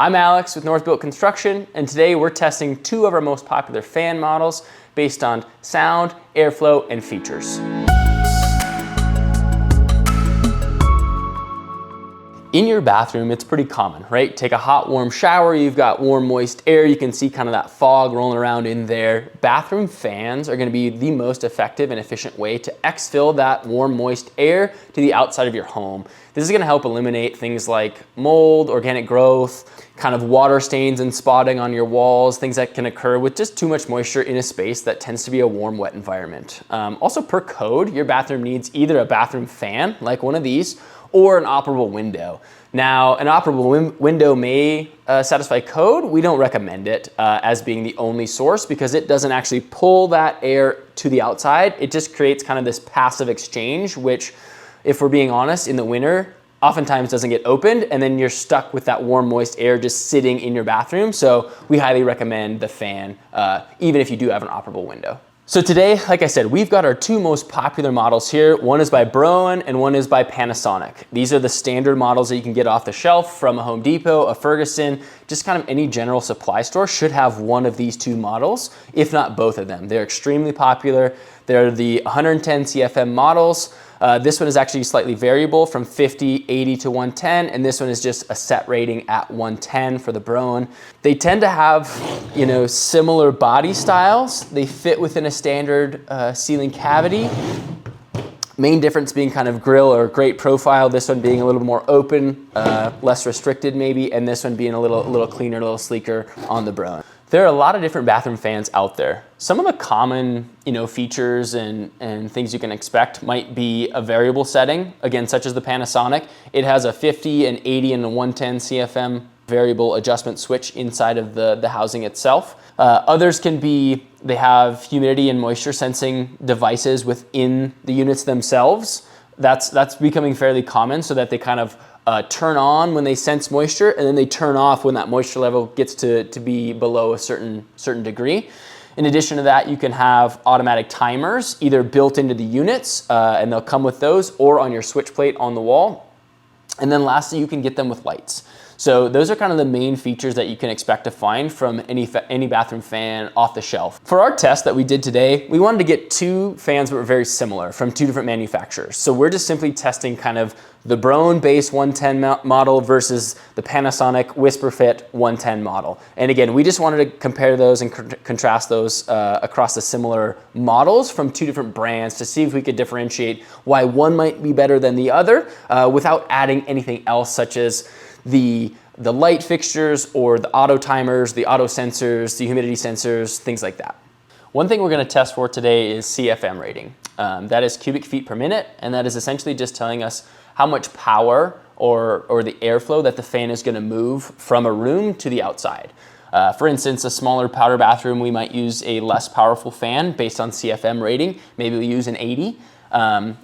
I'm Alex with North Built Construction, and today we're testing two of our most popular fan models based on sound, airflow, and features. In your bathroom, it's pretty common, right? Take a hot, warm shower, you've got warm, moist air, you can see kind of that fog rolling around in there. Bathroom fans are gonna be the most effective and efficient way to exfil that warm, moist air to the outside of your home. This is gonna help eliminate things like mold, organic growth, kind of water stains and spotting on your walls, things that can occur with just too much moisture in a space that tends to be a warm, wet environment. Also per code, your bathroom needs either a bathroom fan, like one of these, or an operable window. Now, an operable window may satisfy code. We don't recommend it as being the only source because it doesn't actually pull that air to the outside. It just creates kind of this passive exchange, which, if we're being honest, in the winter, oftentimes doesn't get opened, and then you're stuck with that warm, moist air just sitting in your bathroom. So we highly recommend the fan, even if you do have an operable window. So today, like I said, we've got our two most popular models here. One is by Broan and one is by Panasonic. These are the standard models that you can get off the shelf from a Home Depot, a Ferguson, just kind of any general supply store should have one of these two models, if not both of them. They're extremely popular. They're the 110 CFM models. This one is actually slightly variable from 50, 80 to 110, and this one is just a set rating at 110 for the Broan. They tend to have, similar body styles. They fit within a standard ceiling cavity. Main difference being kind of grill or grate profile, this one being a little more open, less restricted maybe, and this one being a little cleaner, a little sleeker on the Broan. There are a lot of different bathroom fans out there. Some of the common, features and things you can expect might be a variable setting, again, such as the Panasonic. It has a 50, an 80, and a 110 CFM variable adjustment switch inside of the housing itself. Others can be, they have humidity and moisture sensing devices within the units themselves. That's becoming fairly common, so that they kind of turn on when they sense moisture, and then they turn off when that moisture level gets to be below a certain degree. In addition to that, you can have automatic timers either built into the units, and they'll come with those, or on your switch plate on the wall. And then lastly, you can get them with lights. So those are kind of the main features that you can expect to find from any bathroom fan off the shelf. For our test that we did today, we wanted to get two fans that were very similar from two different manufacturers. So we're just simply testing kind of the Broan base 110 model versus the Panasonic WhisperFit 110 model. And again, we just wanted to compare those and contrast those across the similar models from two different brands to see if we could differentiate why one might be better than the other without adding anything else, such as the light fixtures or the auto timers, the auto sensors, the humidity sensors, things like that. One thing we're going to test for today is CFM rating. That is cubic feet per minute, and that is essentially just telling us how much power or the airflow that the fan is going to move from a room to the outside. For instance, a smaller powder bathroom, we might use a less powerful fan based on CFM rating. Maybe we use an 80.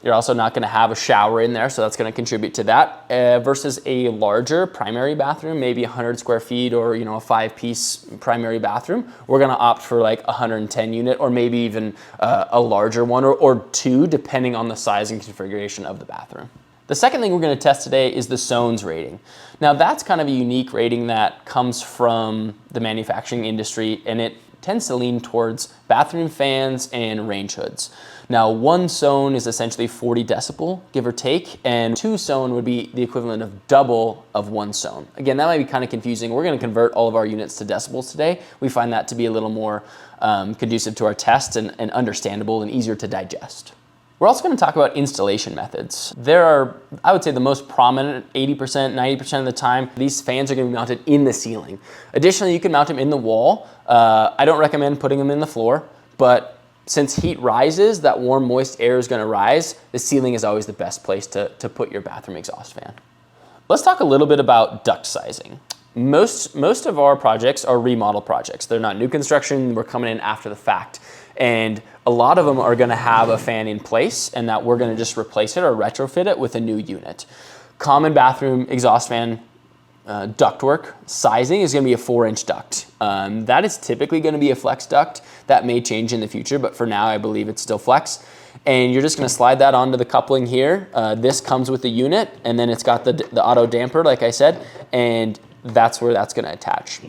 You're also not going to have a shower in there, so that's going to contribute to that. Versus a larger primary bathroom, maybe 100 square feet or a 5-piece primary bathroom, we're going to opt for like a 110 unit or maybe even a larger one or two, depending on the size and configuration of the bathroom. The second thing we're going to test today is the Sones rating. Now that's kind of a unique rating that comes from the manufacturing industry, and it tends to lean towards bathroom fans and range hoods. Now, one Sone is essentially 40 decibel, give or take, and two Sone would be the equivalent of double of one Sone. Again, that might be kind of confusing. We're going to convert all of our units to decibels today. We find that to be a little more conducive to our test and understandable and easier to digest. We're also going to talk about installation methods. There are, I would say, the most prominent 80%, 90% of the time, these fans are going to be mounted in the ceiling. Additionally, you can mount them in the wall. I don't recommend putting them in the floor, but since heat rises, that warm, moist air is going to rise. The ceiling is always the best place to put your bathroom exhaust fan. Let's talk a little bit about duct sizing. Most of our projects are remodel projects. They're not new construction. We're coming in after the fact. And a lot of them are going to have a fan in place, and that we're going to just replace it or retrofit it with a new unit. Common bathroom exhaust fan ductwork sizing is going to be a 4-inch duct. That is typically going to be a flex duct. That may change in the future, but for now I believe it's still flex. And you're just going to slide that onto the coupling here. This comes with the unit, and then it's got the auto damper, like I said, and that's where that's gonna attach.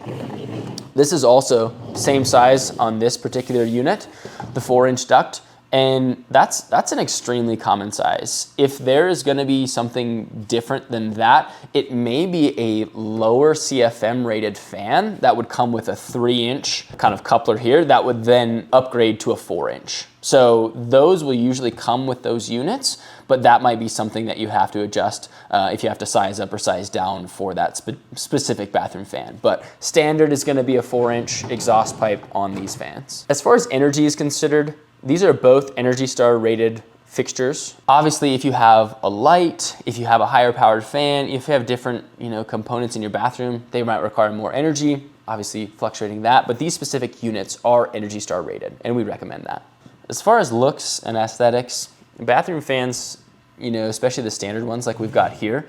This is also same size on this particular unit, the 4-inch duct, and that's an extremely common size. If there is gonna be something different than that, it may be a lower CFM rated fan that would come with a 3-inch kind of coupler here that would then upgrade to a 4-inch. So those will usually come with those units, but that might be something that you have to adjust if you have to size up or size down for that specific bathroom fan. But standard is gonna be a 4-inch exhaust pipe on these fans. As far as energy is considered, these are both Energy Star rated fixtures. Obviously, if you have a light, if you have a higher powered fan, if you have different components in your bathroom, they might require more energy, obviously fluctuating that, but these specific units are Energy Star rated, and we recommend that. As far as looks and aesthetics, bathroom fans, especially the standard ones like we've got here,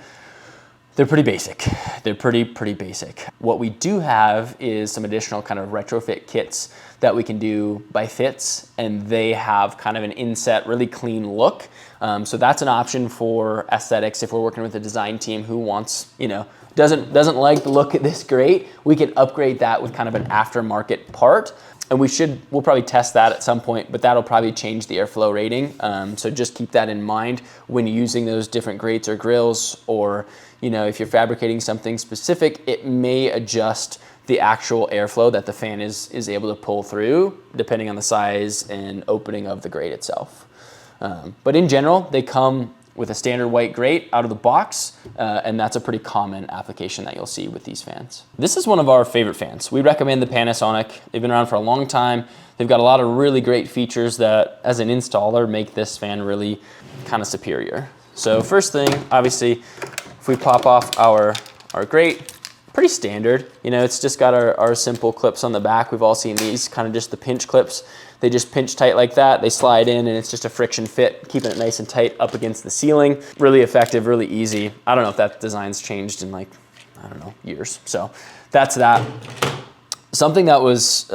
they're pretty basic. They're pretty basic. What we do have is some additional kind of retrofit kits that we can do by fits, and they have kind of an inset, really clean look. So that's an option for aesthetics if we're working with a design team who wants, doesn't like the look of this great. We can upgrade that with kind of an aftermarket part. And we'll probably test that at some point, but that'll probably change the airflow rating. So just keep that in mind when using those different grates or grills, or if you're fabricating something specific, it may adjust the actual airflow that the fan is able to pull through, depending on the size and opening of the grate itself. But in general, they come with a standard white grate out of the box, and that's a pretty common application that you'll see with these fans. This is one of our favorite fans. We recommend the Panasonic. They've been around for a long time. They've got a lot of really great features that, as an installer, make this fan really kind of superior. So first thing, obviously, if we pop off our grate, pretty standard. It's just got our simple clips on the back. We've all seen these, kind of just the pinch clips. They just pinch tight like that. They slide in, and it's just a friction fit, keeping it nice and tight up against the ceiling. Really effective, really easy. I don't know if that design's changed in years. So that's that. Something that was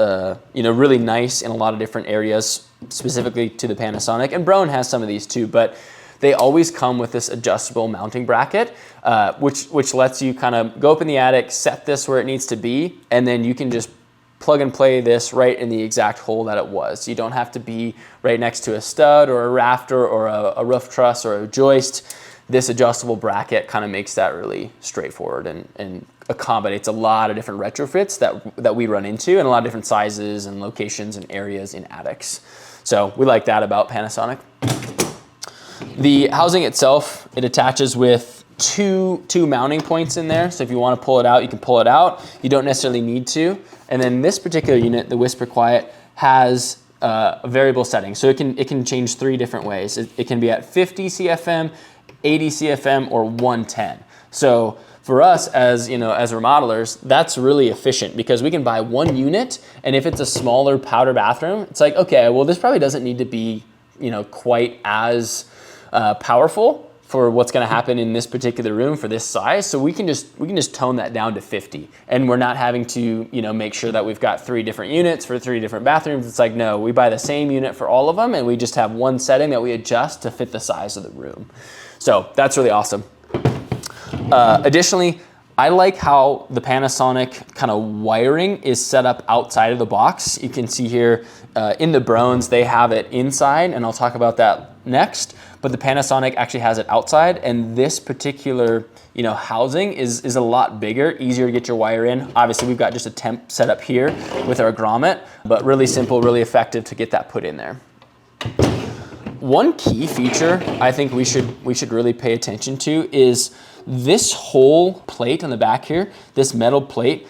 really nice in a lot of different areas, specifically to the Panasonic, and Broan has some of these too, but they always come with this adjustable mounting bracket, which lets you kind of go up in the attic, set this where it needs to be, and then you can just plug and play this right in the exact hole that it was. You don't have to be right next to a stud or a rafter or a roof truss or a joist. This adjustable bracket kind of makes that really straightforward and accommodates a lot of different retrofits that we run into, and a lot of different sizes and locations and areas in attics. So we like that about Panasonic. The housing itself, it attaches with two mounting points in there. So if you want to pull it out, you can pull it out. You don't necessarily need to. And then this particular unit, the Whisper Quiet, has a variable setting. So it can change 3 different ways. It can be at 50 CFM, 80 CFM, or 110. So for us as remodelers, that's really efficient because we can buy one unit, and if it's a smaller powder bathroom, it's like, okay, well, this probably doesn't need to be quite as powerful for what's going to happen in this particular room for this size. So we can just tone that down to 50, and we're not having to make sure that we've got 3 different units for 3 different bathrooms. It's like, no, we buy the same unit for all of them, and we just have one setting that we adjust to fit the size of the room. So that's really awesome. Additionally, I like how the Panasonic kind of wiring is set up outside of the box. You can see here in the Broans, they have it inside, and I'll talk about that next. But the Panasonic actually has it outside, and this particular housing is a lot bigger, easier to get your wire in. Obviously, we've got just a temp set up here with our grommet, but really simple, really effective to get that put in there. One key feature I think we should really pay attention to is this whole plate on the back here, this metal plate,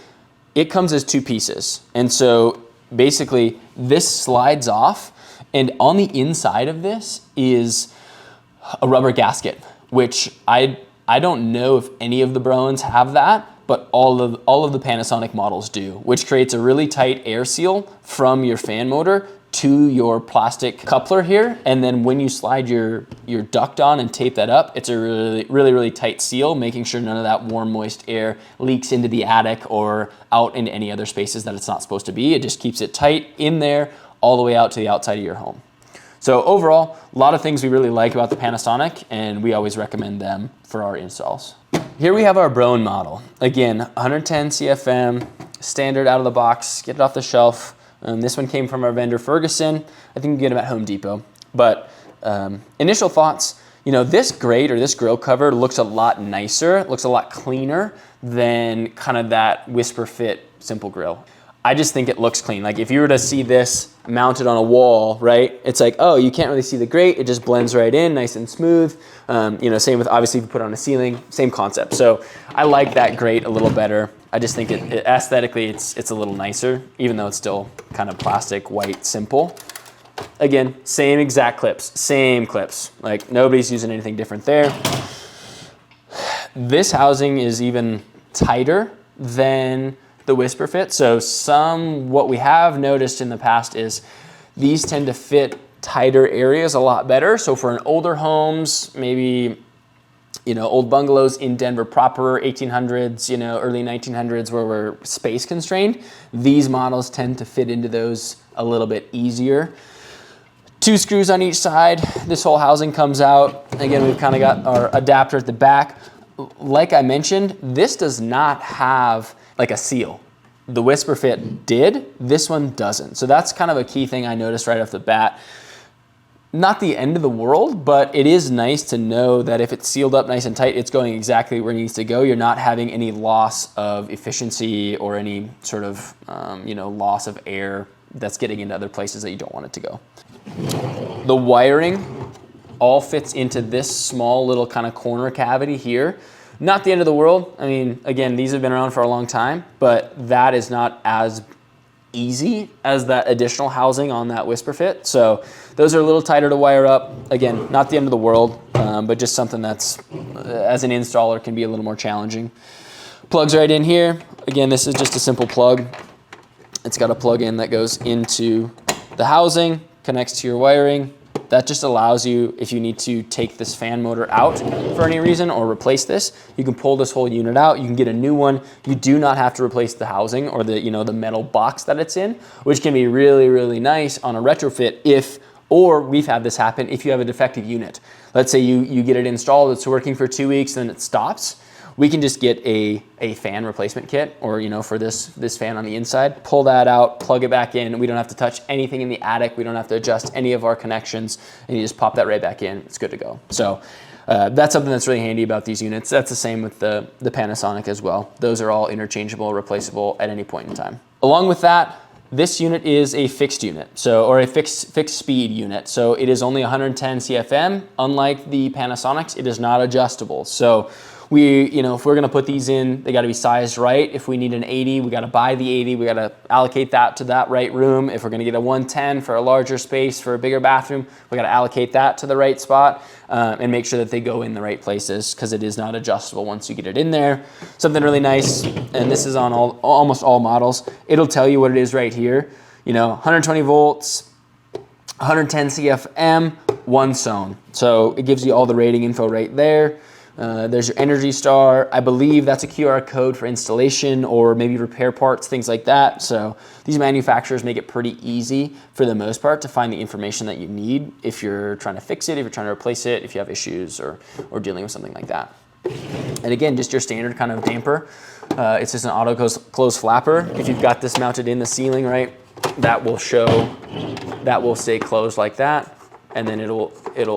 it comes as 2 pieces. And so basically this slides off, and on the inside of this is a rubber gasket, which I don't know if any of the Broans have that, but all of the Panasonic models do, which creates a really tight air seal from your fan motor to your plastic coupler here. And then when you slide your duct on and tape that up, it's a really tight seal, making sure none of that warm, moist air leaks into the attic or out into any other spaces that it's not supposed to be. It just keeps it tight in there all the way out to the outside of your home. So overall, a lot of things we really like about the Panasonic, and we always recommend them for our installs. Here we have our Broan model. Again, 110 CFM, standard out of the box, get it off the shelf. This one came from our vendor Ferguson. I think you can get them at Home Depot. But initial thoughts, you know, this grate or this grill cover looks a lot nicer, looks a lot cleaner than kind of that Whisper Fit simple grill. I just think it looks clean. Like if you were to see this mounted on a wall, right? It's like, oh, you can't really see the grate. It just blends right in, nice and smooth. You know, same with obviously if you put it on a ceiling, same concept. So I like that grate a little better. I just think it aesthetically, it's a little nicer, even though it's still kind of plastic, white, simple. Again, same exact clips, same clips. Like nobody's using anything different there. This housing is even tighter than the Whisper Fit. So what we have noticed in the past is these tend to fit tighter areas a lot better. So for an older homes, maybe, you know, old bungalows in Denver proper, 1800s, you know, early 1900s where we're space constrained, these models tend to fit into those a little bit easier. 2 screws on each side. This whole housing comes out. Again, we've kind of got our adapter at the back. Like I mentioned, this does not have like a seal. The Whisper Fit did, this one doesn't. So that's kind of a key thing I noticed right off the bat. Not the end of the world, but it is nice to know that if it's sealed up nice and tight, it's going exactly where it needs to go. You're not having any loss of efficiency or any sort of you know, loss of air that's getting into other places that you don't want it to go. The wiring all fits into this small little kind of corner cavity here. Not the end of the world. I mean, again, these have been around for a long time, but that is not as easy as that additional housing on that Whisper Fit. So those are a little tighter to wire up. Again, not the end of the world, but just something that's, as an installer, can be a little more challenging. Plugs right in here. Again, this is just a simple plug. It's got a plug in that goes into the housing, connects to your wiring. That just allows you, if you need to take this fan motor out for any reason or replace this, you can pull this whole unit out. You can get a new one. You do not have to replace the housing or the, you know, the metal box that it's in, which can be really, really nice on a retrofit or we've had this happen if you have a defective unit. Let's say you get it installed, it's working for 2 weeks, then it stops. We can just get a fan replacement kit or, you know, for this fan on the inside, pull that out, plug it back in. We don't have to touch anything in the attic. We don't have to adjust any of our connections, and you just pop that right back in. It's good to go. So that's something that's really handy about these units. That's the same with the Panasonic as well. Those are all interchangeable, replaceable at any point in time. Along with that, this unit is a fixed unit, or a fixed speed unit. So it is only 110 CFM. Unlike the Panasonics, it is not adjustable. So you know, if we're gonna put these in, they gotta be sized right. If we need an 80, we gotta buy the 80. We gotta allocate that to that right room. If we're gonna get a 110 for a larger space, for a bigger bathroom, we gotta allocate that to the right spot and make sure that they go in the right places because it is not adjustable once you get it in there. Something really nice, and this is on almost all models, it'll tell you what it is right here. You know, 120 volts, 110 CFM, 1 zone. So it gives you all the rating info right there. There's your Energy Star. I believe that's a QR code for installation or maybe repair parts, things like that. So these manufacturers make it pretty easy for the most part to find the information that you need if you're trying to fix it, if you're trying to replace it, if you have issues or dealing with something like that. And again, just your standard kind of damper. It's just an auto close flapper. If you've got this mounted in the ceiling, right, that will stay closed like that. And then it'll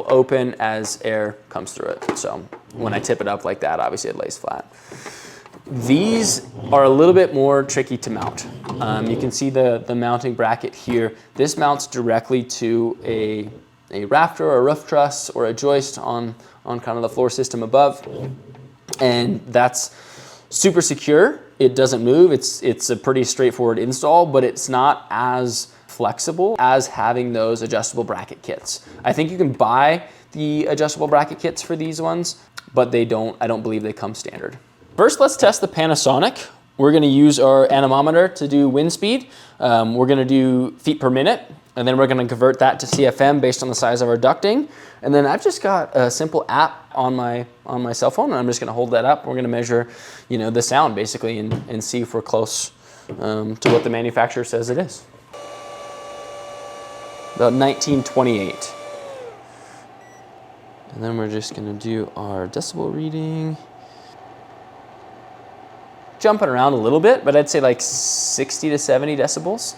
open as air comes through it. So when I tip it up like that, obviously it lays flat. These are a little bit more tricky to mount. You can see the mounting bracket here. This mounts directly to a rafter or a roof truss or a joist on kind of the floor system above. And that's super secure. It doesn't move. It's a pretty straightforward install, but it's not as flexible as having those adjustable bracket kits. I think you can buy the adjustable bracket kits for these ones, but I don't believe they come standard. First, let's test the Panasonic. We're gonna use our anemometer to do wind speed. We're gonna do feet per minute, and then we're gonna convert that to CFM based on the size of our ducting. And then I've just got a simple app on my cell phone, and I'm just gonna hold that up. We're gonna measure, you know, the sound basically and see if we're close to what the manufacturer says it is. About 1928. And then we're just gonna do our decibel reading. jumping around a little bit, but I'd say like 60 to 70 decibels.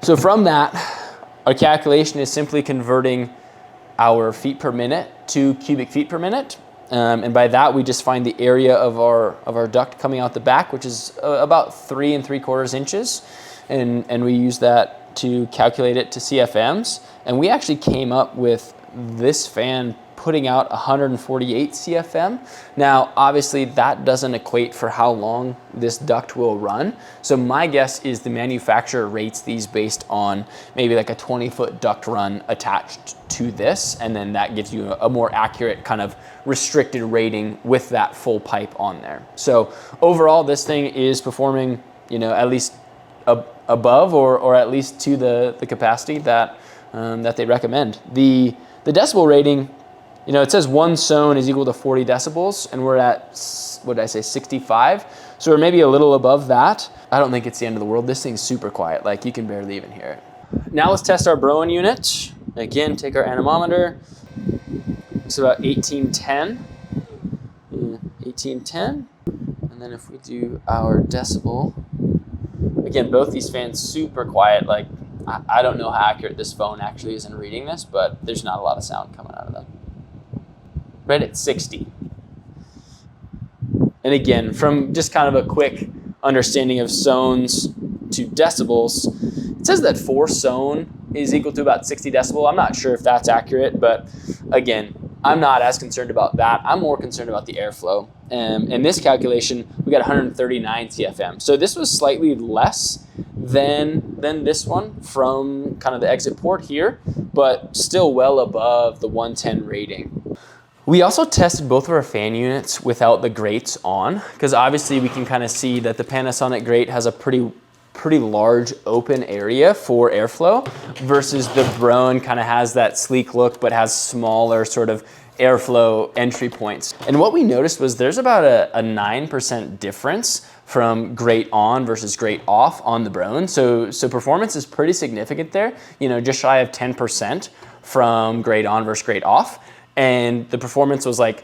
So from that, our calculation is simply converting our feet per minute to cubic feet per minute. And by that, we just find the area of our duct coming out the back, which is about 3 3/4 inches. And we use that to calculate it to CFMs. And we actually came up with this fan putting out 148 CFM. Now, obviously that doesn't equate for how long this duct will run. So my guess is the manufacturer rates these based on maybe like a 20-foot duct run attached to this. And then that gives you a more accurate kind of restricted rating with that full pipe on there. So overall, this thing is performing, at least above or at least to the capacity that they recommend. The decibel rating, it says one zone is equal to 40 decibels, and we're at, what did I say, 65? So we're maybe a little above that. I don't think it's the end of the world. This thing's super quiet. Like, you can barely even hear it. Now let's test our Broan unit. Again, take our anemometer. It's about 1810. 1810. And then if we do our decibel, again, both these fans super quiet. Like, I don't know how accurate this phone actually is in reading this, but there's not a lot of sound coming out of them. Right at 60. And again, from just kind of a quick understanding of zones to decibels, it says that 4 zone is equal to about 60 decibel. I'm not sure if that's accurate, but again, I'm not as concerned about that. I'm more concerned about the airflow. In this calculation, we got 139 CFM. So this was slightly less than this one from kind of the exit port here, but still well above the 110 rating. We also tested both of our fan units without the grates on, because obviously we can kind of see that the Panasonic grate has a pretty large open area for airflow versus the Broan kind of has that sleek look but has smaller sort of airflow entry points. And what we noticed was there's about a 9% difference from grate on versus grate off on the Broan. So performance is pretty significant there, just shy of 10% from grate on versus grate off. And the performance was like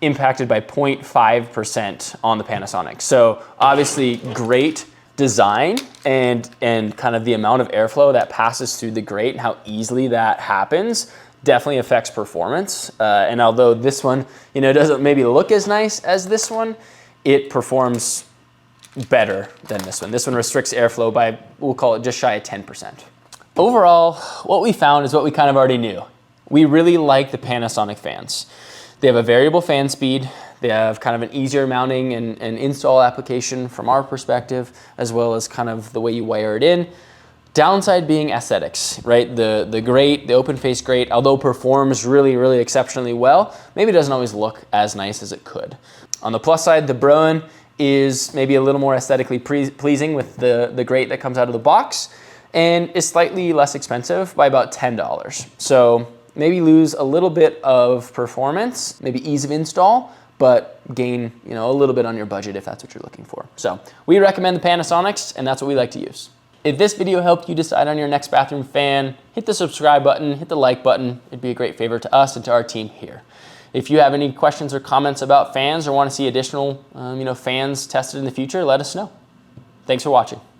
impacted by 0.5% on the Panasonic. So obviously great design and kind of the amount of airflow that passes through the grate and how easily that happens definitely affects performance. And although this one, doesn't maybe look as nice as this one, it performs better than this one. This one restricts airflow by, we'll call it just shy of 10%. Overall, what we found is what we kind of already knew. We really like the Panasonic fans. They have a variable fan speed. They have kind of an easier mounting and install application from our perspective, as well as kind of the way you wire it in. Downside being aesthetics, right? The grate, the open face grate, although performs really exceptionally well, maybe doesn't always look as nice as it could. On the plus side, the Broan is maybe a little more aesthetically pleasing with the grate that comes out of the box, and is slightly less expensive by about $10. So maybe lose a little bit of performance, maybe ease of install, but gain a little bit on your budget if that's what you're looking for. So we recommend the Panasonics, and that's what we like to use. If this video helped you decide on your next bathroom fan, hit the subscribe button, hit the like button. It'd be a great favor to us and to our team here. If you have any questions or comments about fans or want to see additional fans tested in the future, let us know. Thanks for watching.